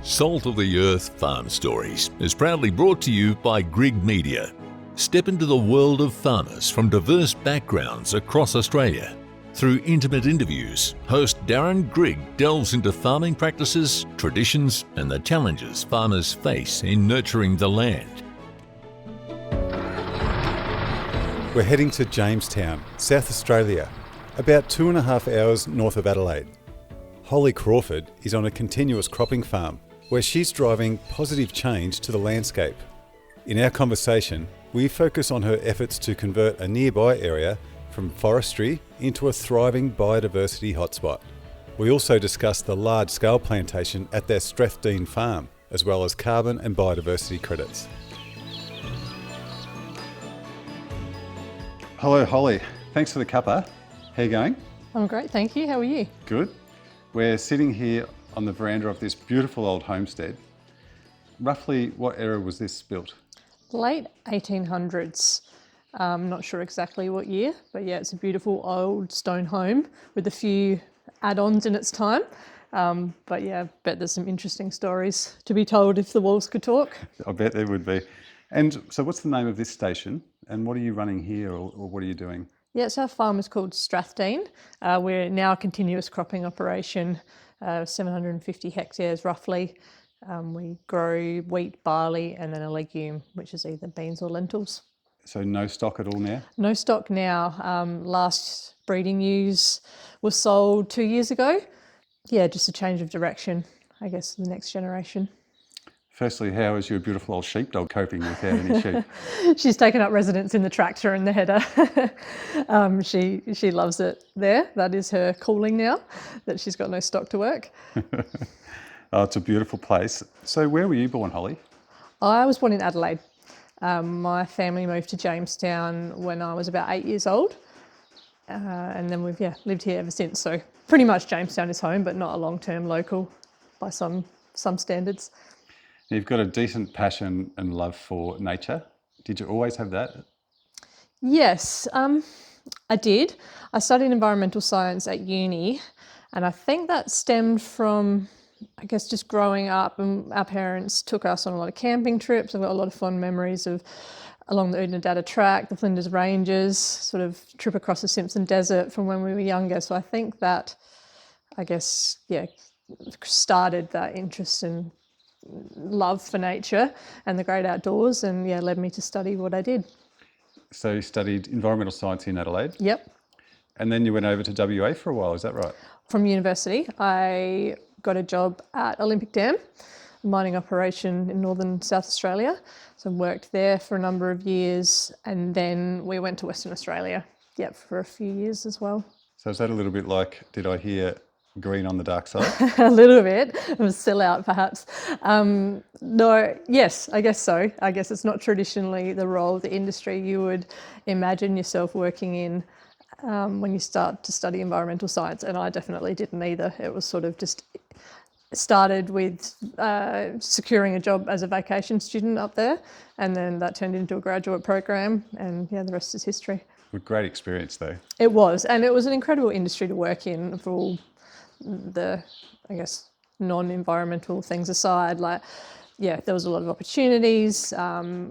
Salt of the Earth Farm Stories is proudly brought to you by Grig Media. Step into the world of farmers from diverse backgrounds across Australia. Through intimate interviews, host Darren Grigg delves into farming practices, traditions, and the challenges farmers face in nurturing the land. We're heading to Jamestown, South Australia, about 2.5 hours north of Adelaide. Holly Crawford is on a continuous cropping farm where she's driving positive change to the landscape. In our conversation, we focus on her efforts to convert a nearby area from forestry into a thriving biodiversity hotspot. We also discuss the large-scale plantation at their Strathdean farm, as well as carbon and biodiversity credits. Hello, Holly. Thanks for the cuppa. How are you going? I'm great, thank you. How are you? Good. We're sitting here on the veranda of this beautiful old homestead. Roughly what era was this built? Late 1800s. Not sure exactly what year, but yeah, it's a beautiful old stone home with a few add-ons in its time. But yeah, I bet there's some interesting stories to be told if the walls could talk. I bet there would be. And so what's the name of this station and what are you running here or what are you doing? Yeah, so our farm is called Strathdean. We're now a continuous cropping operation, 750 hectares roughly. We grow wheat, barley, and then a legume, which is either beans or lentils. So no stock at all now? No stock now. Last breeding ewes was sold 2 years ago. Yeah, just a change of direction, I guess, the next generation. Firstly, how is your beautiful old sheepdog coping without any sheep? She's taken up residence in the tractor and the header. She loves it there. That is her calling now, that she's got no stock to work. Oh, it's a beautiful place. So where were you born, Holly? I was born in Adelaide. My family moved to Jamestown when I was about 8 years old. And then we've lived here ever since. So pretty much Jamestown is home, but not a long-term local by some standards. You've got a decent passion and love for nature. Did you always have that? Yes, I did. I studied environmental science at uni, and I think that stemmed from, I guess, just growing up, and our parents took us on a lot of camping trips. I've got a lot of fond memories of along the Oodnadatta track, the Flinders Ranges, sort of trip across the Simpson Desert from when we were younger. So I think that, I guess, started that interest and love for nature and the great outdoors, and led me to study what I did. So you studied environmental science in Adelaide? Yep. And then you went over to WA for a while, is that right? From university, I got a job at Olympic Dam, a mining operation in northern South Australia. So I worked there for a number of years, and then we went to Western Australia, for a few years as well. So is that a little bit like, did I hear green on the dark side? A little bit. It was sellout, perhaps. No, yes, I guess so. I guess it's not traditionally the role, the industry you would imagine yourself working in when you start to study environmental science, and I definitely didn't either. It was sort of just started with securing a job as a vacation student up there, and then that turned into a graduate program, and the rest is history. Great experience though. It was, and it was an incredible industry to work in for all the, I guess, non-environmental things aside. There was a lot of opportunities.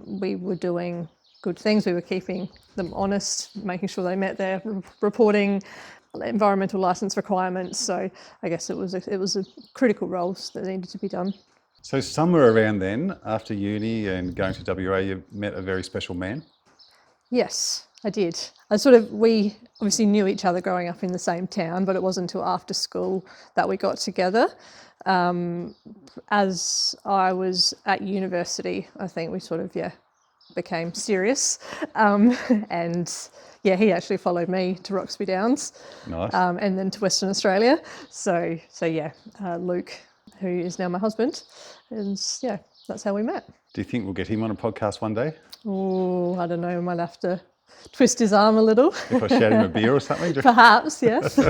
We were doing good things. We were keeping them honest, making sure they met their reporting, environmental license requirements. So I guess it was a critical role that needed to be done. So somewhere around then, after uni and going to WA, you met a very special man? Yes, I did. We obviously knew each other growing up in the same town, but it wasn't until after school that we got together. As I was at university, I think we sort of, became serious. And he actually followed me to Roxby Downs. Nice. And then to Western Australia. So Luke, who is now my husband, and that's how we met. Do you think we'll get him on a podcast one day? Oh, I don't know, we might have to twist his arm a little. If I shout him a beer or something? Perhaps, yes. So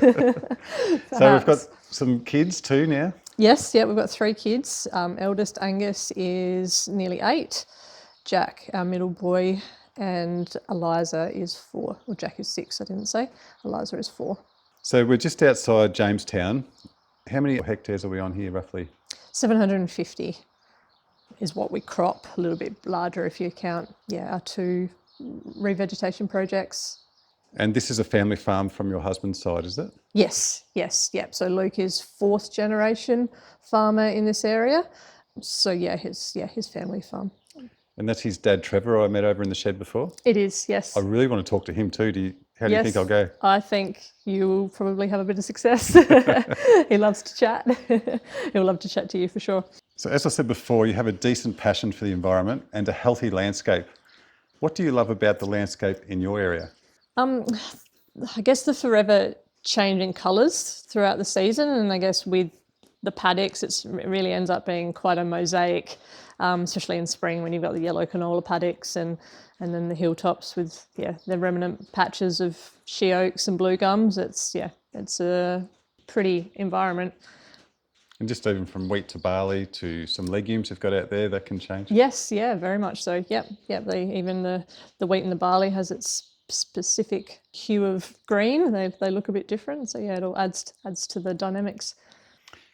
we've got some kids too now? Yes, we've got 3 kids. Eldest Angus is nearly 8. Jack, our middle boy, and Eliza is 4. Well, Jack is 6, I didn't say. Eliza is 4. So we're just outside Jamestown. How many hectares are we on here roughly? 750 is what we crop, a little bit larger if you count, our 2 revegetation projects. And this is a family farm from your husband's side, is it? Yes, yep. So Luke is 4th generation farmer in this area. So his family farm. And that's his dad, Trevor, I met over in the shed before. It is, yes. I really want to talk to him too. How do you think I'll go? I think you'll probably have a bit of success. He loves to chat. He'll love to chat to you for sure. So as I said before, you have a decent passion for the environment and a healthy landscape. What do you love about the landscape in your area? I guess the forever changing colours throughout the season, and I guess with the paddocks, it really ends up being quite a mosaic, especially in spring when you've got the yellow canola paddocks and then the hilltops with the remnant patches of she oaks and blue gums. It's a pretty environment. And just even from wheat to barley to some legumes you've got out there, that can change? Yes, very much so. Yep. Even the wheat and the barley has its specific hue of green. They look a bit different. So it all adds to the dynamics.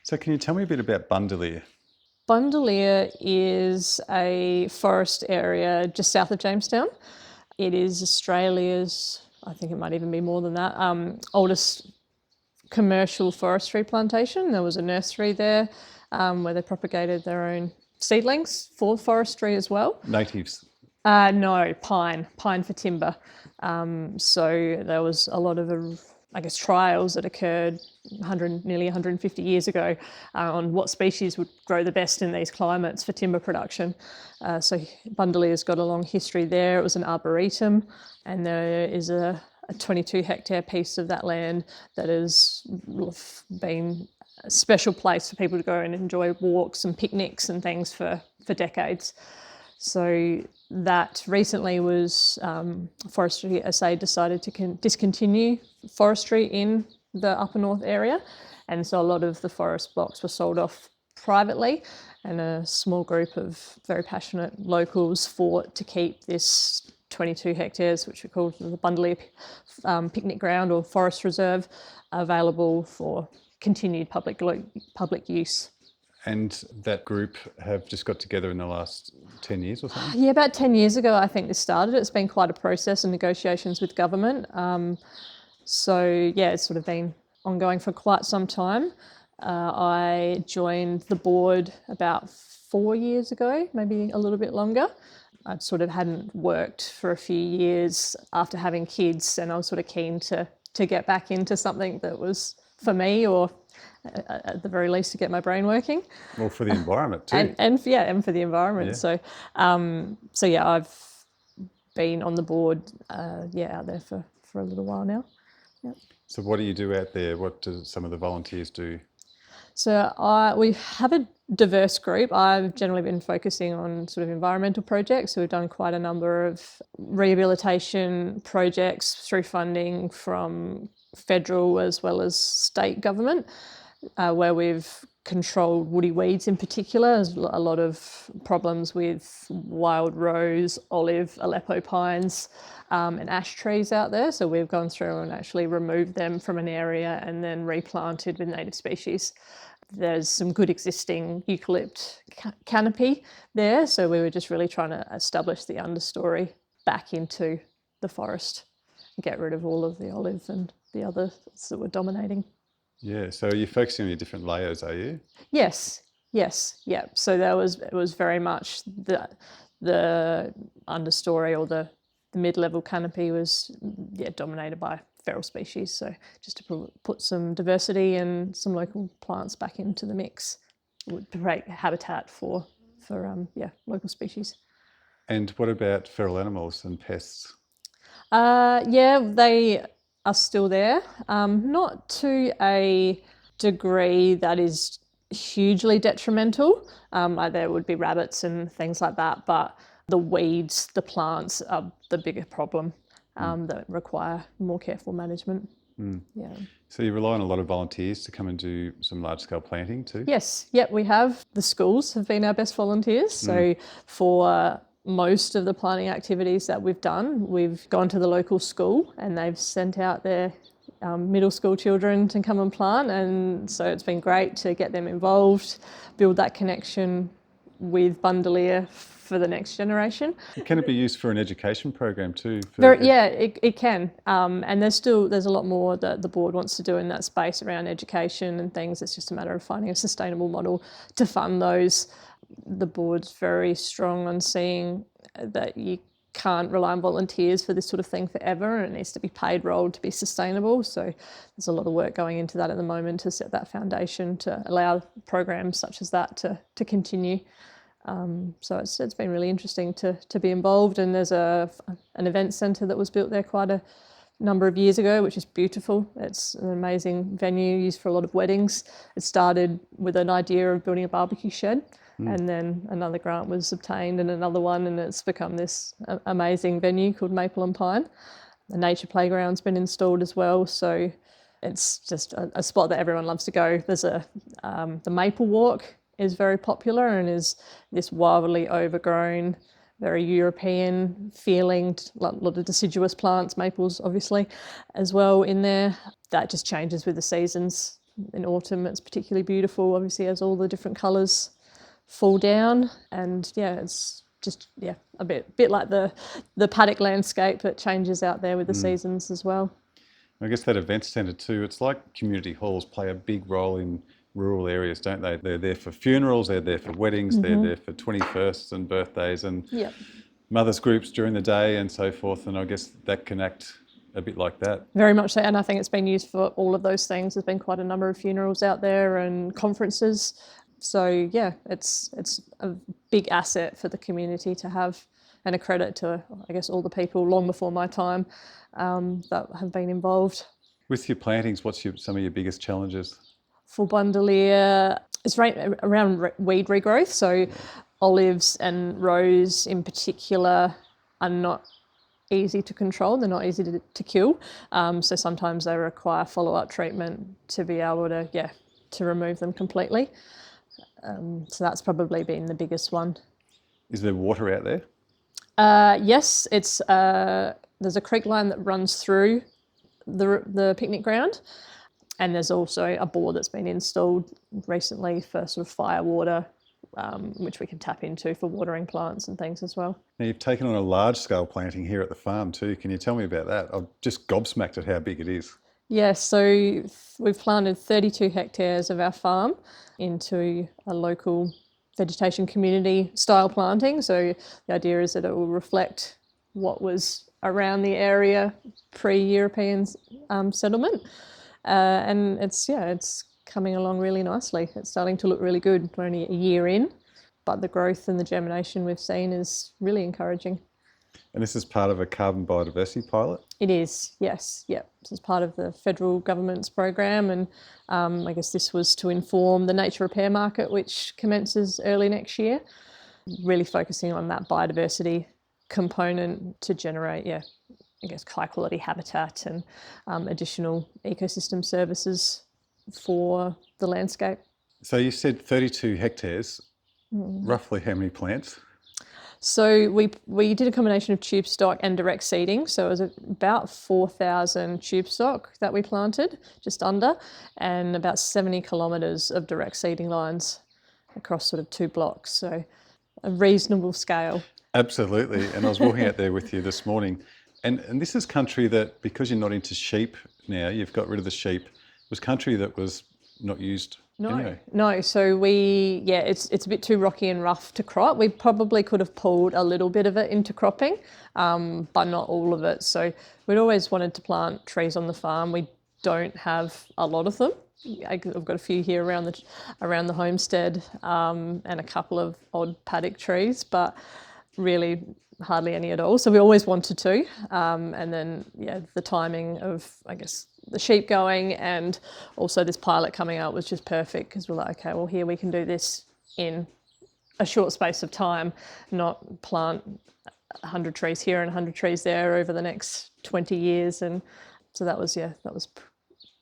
So can you tell me a bit about Bundalia? Bundalia is a forest area just south of Jamestown. It is Australia's, I think it might even be more than that, oldest commercial forestry plantation. There was a nursery there where they propagated their own seedlings for forestry as well. Natives? No, pine for timber. So there was a lot of, trials that occurred nearly 150 years ago on what species would grow the best in these climates for timber production. So Bundalia's got a long history there. It was an arboretum, and there is a 22 hectare piece of that land that has been a special place for people to go and enjoy walks and picnics and things for decades. So that recently was Forestry SA decided to discontinue forestry in the upper north area, and so a lot of the forest blocks were sold off privately, and a small group of very passionate locals fought to keep this 22 hectares, which we call the Bundalia Picnic Ground or Forest Reserve, available for continued public use. And that group have just got together in the last 10 years or something? Yeah, about 10 years ago, I think this started. It's been quite a process and negotiations with government. It's sort of been ongoing for quite some time. I joined the board about 4 years ago, maybe a little bit longer. I sort of hadn't worked for a few years after having kids, and I was sort of keen to get back into something that was for me, or at the very least to get my brain working. Well, for the environment too. And for the environment. Yeah. I've been on the board out there for a little while now. Yep. So what do you do out there? What do some of the volunteers do? So we have a diverse group. I've generally been focusing on sort of environmental projects. So we've done quite a number of rehabilitation projects through funding from federal as well as state government, where we've controlled woody weeds in particular. There's a lot of problems with wild rose, olive, Aleppo pines, and ash trees out there. So we've gone through and actually removed them from an area and then replanted with native species. There's some good existing eucalypt canopy there. So we were just really trying to establish the understory back into the forest and get rid of all of the olive and the others that were dominating. Yeah, so you're focusing on your different layers, are you? Yes, yeah. So it was very much the understory, or the mid-level canopy was dominated by feral species. So just to put some diversity and some local plants back into the mix would create habitat for local species. And what about feral animals and pests? They are still there, not to a degree that is hugely detrimental. There would be rabbits and things like that, but the weeds, the plants are the bigger problem that require more careful management. Yeah. So you rely on a lot of volunteers to come and do some large-scale planting too? Yes, we have. The schools have been our best volunteers. So for most of the planting activities that we've done, we've gone to the local school and they've sent out their middle school children to come and plant, and so it's been great to get them involved, build that connection with Bundalia for the next generation. Can it be used for an education program too? Yeah, it can. And there's a lot more that the board wants to do in that space around education and things. It's just a matter of finding a sustainable model to fund those. The board's very strong on seeing that you can't rely on volunteers for this sort of thing forever, and it needs to be paid role to be sustainable. So there's a lot of work going into that at the moment to set that foundation to allow programs such as that to continue. So it's been really interesting to be involved, and there's an event centre that was built there quite a number of years ago, which is beautiful. It's an amazing venue used for a lot of weddings. It started with an idea of building a barbecue shed, and then another grant was obtained and another one, and it's become this amazing venue called Maple and Pine. The nature playground's been installed as well, so it's just a spot that everyone loves to go. There's the Maple Walk is very popular and is this wildly overgrown, very European feeling, a lot of deciduous plants, maples obviously, as well in there. That just changes with the seasons. In autumn it's particularly beautiful, obviously, as all the different colours fall down, and it's just a bit like the paddock landscape that changes out there with the seasons as well. I guess that event centre too, it's like community halls play a big role in rural areas, don't they? They're there for funerals, they're there for weddings, they're there for 21st and birthdays and mothers groups during the day and so forth, and I guess that can act a bit like that. Very much so, and I think it's been used for all of those things. There's been quite a number of funerals out there and conferences. So it's a big asset for the community to have, and a credit to, I guess, all the people long before my time that have been involved. With your plantings, what's some of your biggest challenges? For Bundalia, it's around weed regrowth. So olives and rose in particular are not easy to control. They're not easy to kill. So sometimes they require follow-up treatment to be able to remove them completely. So that's probably been the biggest one. Is there water out there? Yes, there's a creek line that runs through the picnic ground. And there's also a bore that's been installed recently for sort of fire water, which we can tap into for watering plants and things as well. Now, you've taken on a large-scale planting here at the farm too. Can you tell me about that? I'm just gobsmacked at how big it is. Yeah, so we've planted 32 hectares of our farm into a local vegetation community style planting. So the idea is that it will reflect what was around the area pre-European settlement. And it's coming along really nicely. It's starting to look really good. We're only a year in, but the growth and the germination we've seen is really encouraging. And this is part of a carbon biodiversity pilot? It is, yes. Yep. This is part of the federal government's program, and I guess this was to inform the nature repair market, which commences early next year, really focusing on that biodiversity component to generate, I guess, high quality habitat and additional ecosystem services for the landscape. So you said 32 hectares, roughly how many plants? So we did a combination of tube stock and direct seeding. So it was about 4,000 tube stock that we planted, just under, and about 70 kilometres of direct seeding lines across sort of 2 blocks. So a reasonable scale. Absolutely. And I was walking out there with you this morning. And this is country that, because you're not into sheep now, you've got rid of the sheep, was country that was not used anyway. No. So it's a bit too rocky and rough to crop. We probably could have pulled a little bit of it into cropping, but not all of it. So we'd always wanted to plant trees on the farm. We don't have a lot of them. I've got a few here around the homestead, and a couple of odd paddock trees, but really hardly any at all. So we always wanted to, and then the timing of, I guess, the sheep going and also this pilot coming out was just perfect, because we're like, okay, well, here we can do this in a short space of time, not plant 100 trees here and 100 trees there over the next 20 years. And so that was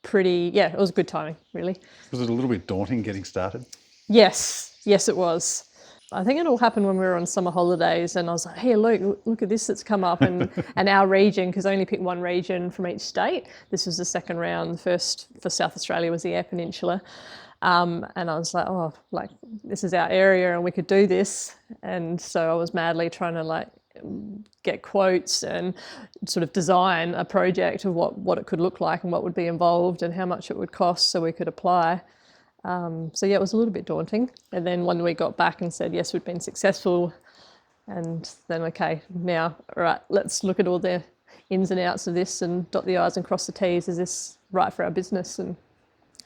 pretty, it was good timing, really. Was it a little bit daunting getting started? Yes, it was. I think it all happened when we were on summer holidays, and I was like, hey, look at this that's come up. And our region, because I only picked one region from each state, this was the second round. The first for South Australia was the Eyre Peninsula. And I was like, oh, like, this is our area and we could do this. And so I was madly trying to like get quotes and sort of design a project of what it could look like and what would be involved and how much it would cost so we could apply. So yeah, it was a little bit daunting. And then when we got back and said, yes, we'd been successful, and then, okay, now, all right, let's look at all the ins and outs of this and dot the I's and cross the T's. Is this right for our business? And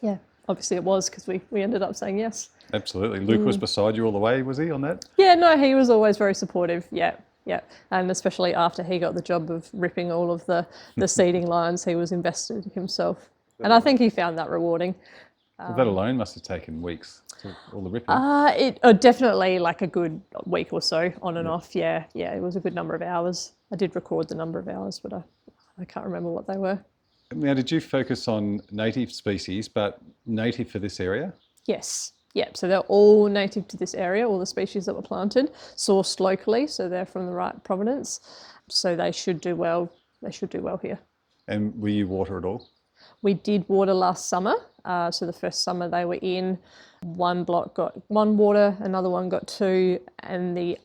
yeah, obviously it was, because we ended up saying yes. Absolutely. Luke was beside you all the way, was he, on that? Yeah, no, he was always very supportive. Yeah. And especially after he got the job of ripping all of the seeding lines, he was invested himself. And I think he found that rewarding. Well, that alone must have taken weeks, all the ripping. It definitely like a good week or so on and off. Yeah, it was a good number of hours. I did record the number of hours, but I can't remember what they were. Now, did you focus on native species, but native for this area? Yes. Yeah, so they're all native to this area, all the species that were planted, sourced locally, so they're from the right provenance. So they should do well. They should do well here. And will you water it all? We did water last summer. So the first summer they were in, one block got one water, another one got two, and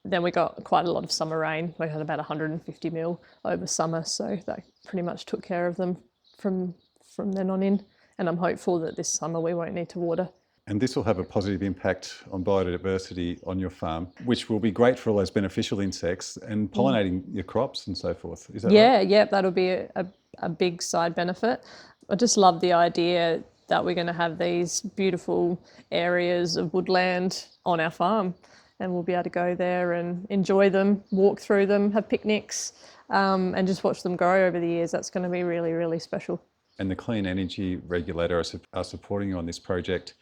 then we got quite a lot of summer rain. We had about 150 mil over summer, so that pretty much took care of them from then on in. And I'm hopeful that this summer we won't need to water. And this will have a positive impact on biodiversity on your farm, which will be great for all those beneficial insects and pollinating your crops and so forth. Is that right? Yeah, that'll be a big side benefit. I just love the idea that we're going to have these beautiful areas of woodland on our farm, and we'll be able to go there and enjoy them, walk through them, have picnics, and just watch them grow over the years. That's going to be really, really special. And the Clean Energy Regulator are supporting you on this project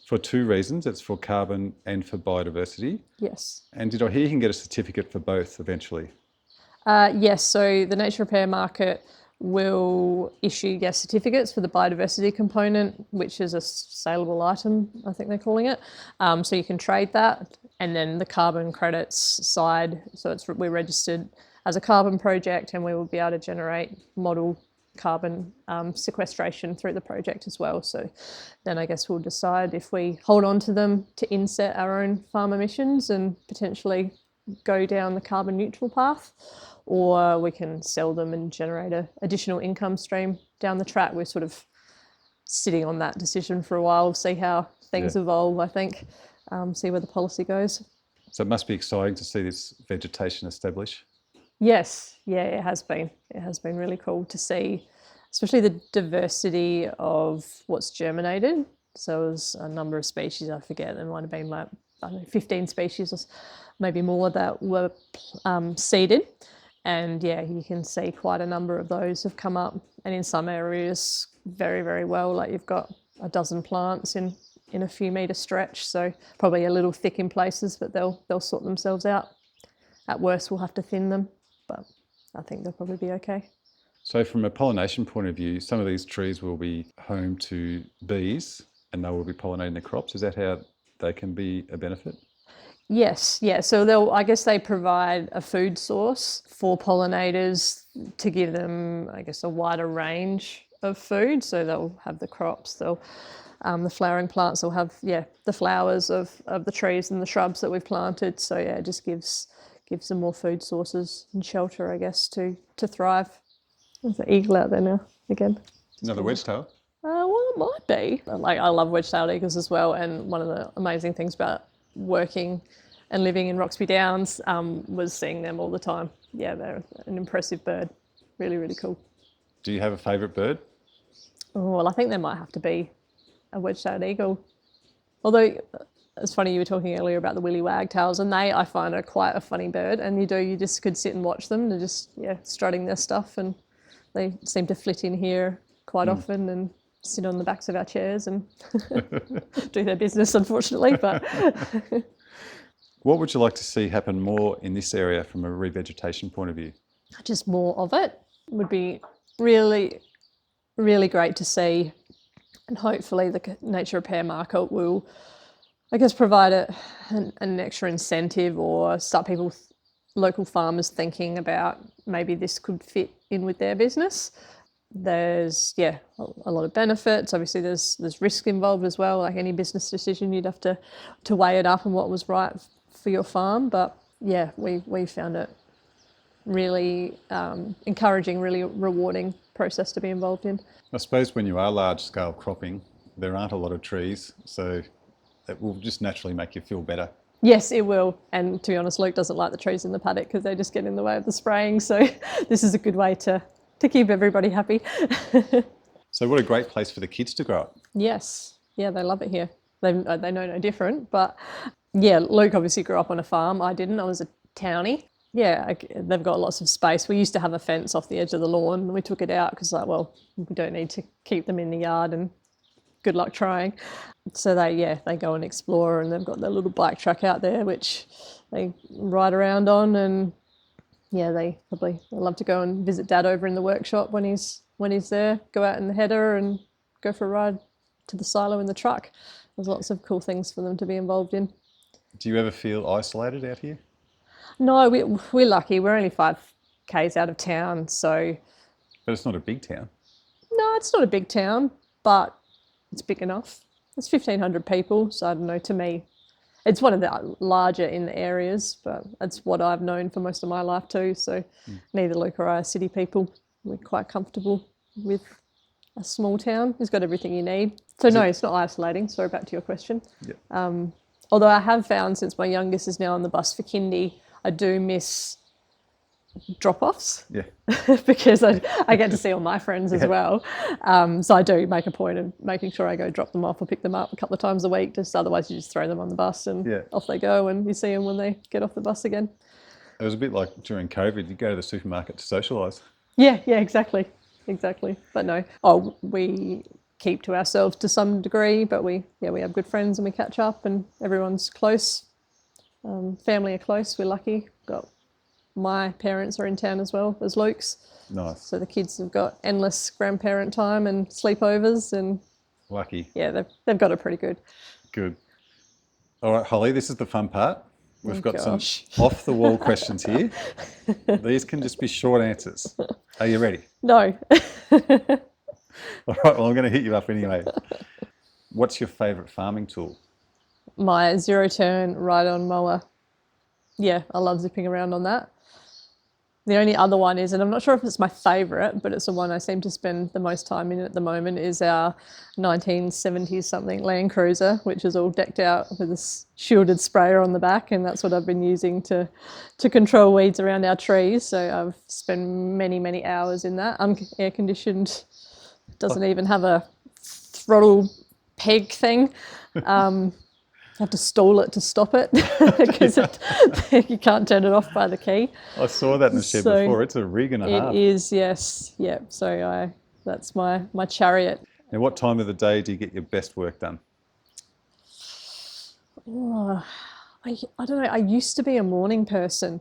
for two reasons. It's for carbon and for biodiversity. Yes. And did I hear you can get a certificate for both eventually? Yes, so the nature repair market will issue certificates for the biodiversity component, which is a saleable item, I think they're calling it. So you can trade that. And then the carbon credits side, so we're registered as a carbon project, and we will be able to generate model carbon sequestration through the project as well. So then I guess we'll decide if we hold on to them to inset our own farm emissions and potentially go down the carbon neutral path, or we can sell them and generate an additional income stream down the track. We're sort of sitting on that decision for a while, see how things evolve, I think, see where the policy goes. So it must be exciting to see this vegetation establish. Yes, yeah, it has been. It has been really cool to see, especially the diversity of what's germinated. So it was a number of species, I forget, there might have been like, I don't know, 15 species or maybe more that were seeded. And yeah, you can see quite a number of those have come up, and in some areas very, very well. Like you've got a dozen plants in a few metre stretch, so probably a little thick in places, but they'll sort themselves out. At worst, we'll have to thin them, but I think they'll probably be okay. So from a pollination point of view, some of these trees will be home to bees and they will be pollinating the crops. Is that how they can be a benefit? Yes, yeah. So I guess they provide a food source for pollinators to give them, I guess, a wider range of food. So they'll have the crops, the flowering plants will have, the flowers of the trees and the shrubs that we've planted. So yeah, it just gives them more food sources and shelter, I guess, to thrive. There's an eagle out there now again. Another wedge-tail? Well, it might be. I love wedge-tailed eagles as well, and one of the amazing things about working and living in Roxby Downs was seeing them all the time. Yeah, they're an impressive bird. Really, really cool. Do you have a favourite bird? Oh, well, I think there might have to be a wedge-tailed eagle. Although, it's funny, you were talking earlier about the willy wagtails, and I find are quite a funny bird, and you just could sit and watch them. They're just, strutting their stuff, and they seem to flit in here quite often and sit on the backs of our chairs and do their business, unfortunately. But what would you like to see happen more in this area from a revegetation point of view? Just more of it would be really, really great to see, and hopefully the nature repair market will I guess, provide an extra incentive or start local farmers thinking about maybe this could fit in with their business. There's a lot of benefits. Obviously there's risk involved as well. Like any business decision, you'd have to weigh it up and what was right for your farm. But yeah, we found it really encouraging, really rewarding process to be involved in. I suppose when you are large scale cropping, there aren't a lot of trees, so it will just naturally make you feel better. Yes, it will. And to be honest, Luke doesn't like the trees in the paddock because they just get in the way of the spraying. So this is a good way to keep everybody happy. So what a great place for the kids to grow up. Yes. Yeah, they love it here. They know no different. But yeah, Luke obviously grew up on a farm. I didn't. I was a townie. Yeah, they've got lots of space. We used to have a fence off the edge of the lawn and we took it out because we don't need to keep them in the yard and good luck trying. So they go and explore, and they've got their little bike track out there which they ride around on, and yeah, they love to go and visit Dad over in the workshop when he's there, go out in the header and go for a ride to the silo in the truck. There's lots of cool things for them to be involved in. Do you ever feel isolated out here? No, we're lucky. We're only 5 k's out of town, so. But it's not a big town. No, it's not a big town, but it's big enough. It's 1,500 people, so I don't know, to me, it's one of the larger in the areas, but that's what I've known for most of my life too. So neither Luke or I are city people. We're quite comfortable with a small town. It's got everything you need. So no, it's not isolating. Sorry, back to your question. Yeah. Although I have found since my youngest is now on the bus for kindy, I do miss drop-offs. Yeah. Because I get to see all my friends as well. So I do make a point of making sure I go drop them off or pick them up a couple of times a week, just otherwise you just throw them on the bus and off they go and you see them when they get off the bus again. It was a bit like during COVID, you go to the supermarket to socialise. Yeah, exactly. But no, we keep to ourselves to some degree, but we have good friends and we catch up and everyone's close. Family are close, we're lucky. My parents are in town as well as Luke's. Nice. So the kids have got endless grandparent time and sleepovers and... Lucky. Yeah, they've got it pretty good. Good. All right, Holly, this is the fun part. We've got some gosh. off-the-wall questions here. These can just be short answers. Are you ready? No. All right, well, I'm going to hit you up anyway. What's your favourite farming tool? My zero-turn ride-on mower. Yeah, I love zipping around on that. The only other one is, and I'm not sure if it's my favourite, but it's the one I seem to spend the most time in at the moment, is our 1970s-something Land Cruiser, which is all decked out with a shielded sprayer on the back, and that's what I've been using to control weeds around our trees. So I've spent many, many hours in that. Air-conditioned, doesn't even have a throttle peg thing. Have to stall it to stop it because you can't turn it off by the key. I saw that in the shed before. It's a rig and a half. It is, yes. Yeah. So that's my chariot. Now, what time of the day do you get your best work done? Oh, I don't know. I used to be a morning person,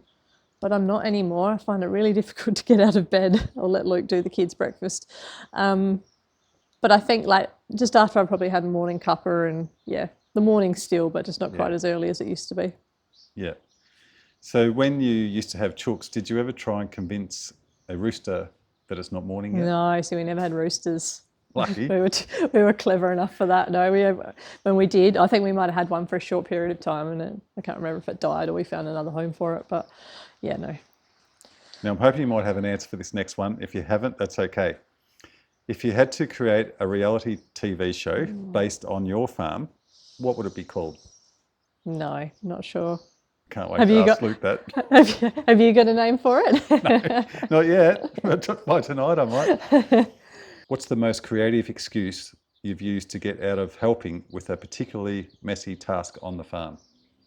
but I'm not anymore. I find it really difficult to get out of bed. I'll let Luke do the kids' breakfast. But I think just after I probably had a morning cuppa and the morning still, but just not quite as early as it used to be. Yeah. So when you used to have chooks, did you ever try and convince a rooster that it's not morning yet? No, see, we never had roosters. Lucky. we were clever enough for that. No, when we did, I think we might have had one for a short period of time, and I can't remember if it died or we found another home for it. But yeah, no. Now I'm hoping you might have an answer for this next one. If you haven't, that's okay. If you had to create a reality TV show based on your farm, what would it be called? No, not sure. Can't wait to ask Luke that. Have you got a name for it? No, not yet. But by tonight I might. What's the most creative excuse you've used to get out of helping with a particularly messy task on the farm?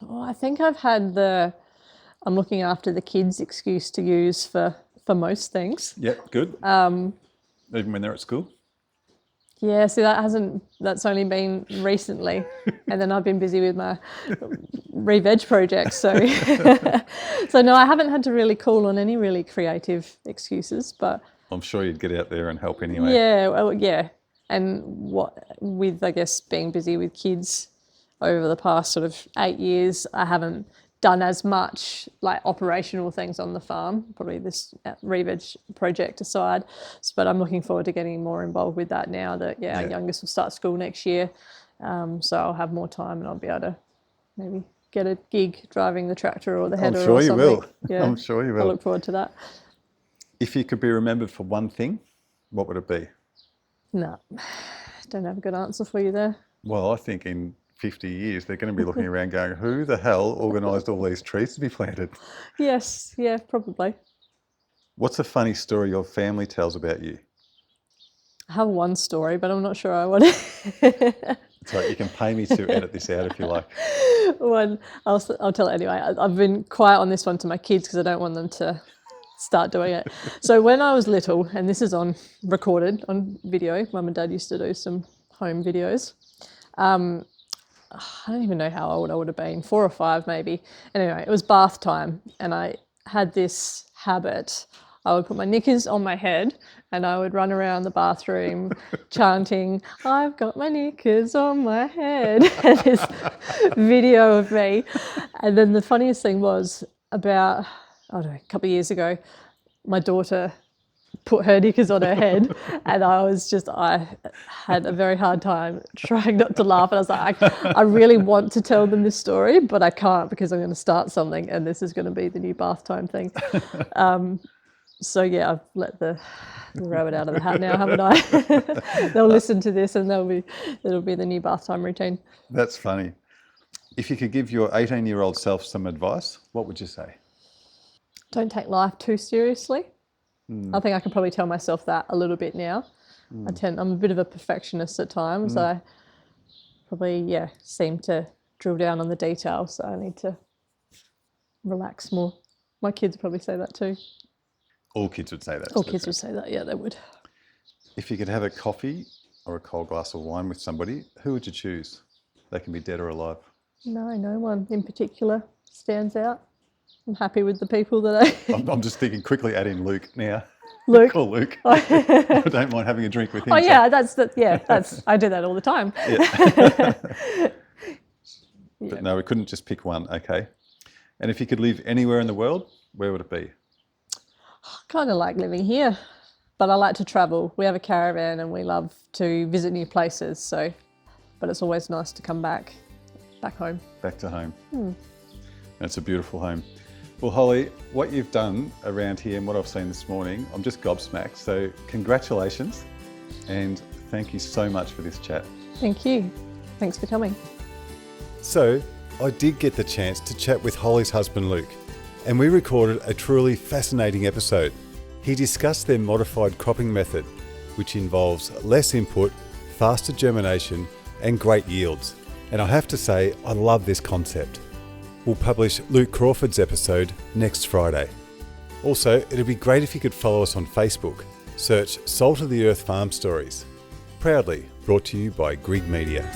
Oh, I think I've had I'm looking after the kids excuse to use for most things. Yeah, good. Even when they're at school? Yeah, see, that's only been recently. And then I've been busy with my re-veg project. So no, I haven't had to really call on any really creative excuses, but I'm sure you'd get out there and help anyway. Yeah, well, yeah. And with, I guess, being busy with kids, over the past sort of 8 years, I haven't done as much like operational things on the farm, probably this re-veg project aside. But I'm looking forward to getting more involved with that now that, our youngest will start school next year. So I'll have more time and I'll be able to maybe get a gig driving the tractor or the header or something. I'm sure you will. Yeah, I'm sure you will. I look forward to that. If you could be remembered for one thing, what would it be? No, don't have a good answer for you there. Well, I think in 50 years, they're going to be looking around going, who the hell organised all these trees to be planted? Yes, yeah, probably. What's a funny story your family tells about you? I have one story, but I'm not sure I want to. So you can pay me to edit this out if you like. I'll tell it anyway. I've been quiet on this one to my kids because I don't want them to start doing it. So when I was little, and this is recorded on video, Mum and Dad used to do some home videos. I don't even know how old I would have been, 4 or 5 maybe. Anyway, it was bath time and I had this habit. I would put my knickers on my head and I would run around the bathroom chanting, "I've got my knickers on my head." And this video of me. And then the funniest thing was about, I don't know, a couple of years ago, my daughter put her knickers on her head and I had a very hard time trying not to laugh. And I was like, I really want to tell them this story, but I can't because I'm going to start something and this is going to be the new bath time thing. So yeah, I've let the rabbit out of the hat now, haven't I? They'll listen to this and it'll be the new bath time routine. That's funny. If you could give your 18-year-old self some advice, what would you say? Don't take life too seriously. I think I can probably tell myself that a little bit now. I'm a bit of a perfectionist at times. I probably, seem to drill down on the details. So I need to relax more. My kids probably say that too. All kids would say that. All kids would say that, yeah, they would. If you could have a coffee or a cold glass of wine with somebody, who would you choose? They can be dead or alive. No one in particular stands out. I'm happy with the people that I'm just thinking quickly add in Luke now. Luke. Call Luke. I don't mind having a drink with him. Oh yeah, I do that all the time. Yeah. But no, we couldn't just pick one. Okay. And if you could live anywhere in the world, where would it be? I kind of like living here, but I like to travel. We have a caravan and we love to visit new places. But it's always nice to come back home. Back to home. It's a beautiful home. Well, Holly, what you've done around here and what I've seen this morning, I'm just gobsmacked. So congratulations and thank you so much for this chat. Thank you. Thanks for coming. So I did get the chance to chat with Holly's husband, Luke, and we recorded a truly fascinating episode. He discussed their modified cropping method, which involves less input, faster germination, and great yields. And I have to say, I love this concept. We'll publish Luke Crawford's episode next Friday. Also, it'd be great if you could follow us on Facebook. Search Salt of the Earth Farm Stories. Proudly brought to you by Grig Media.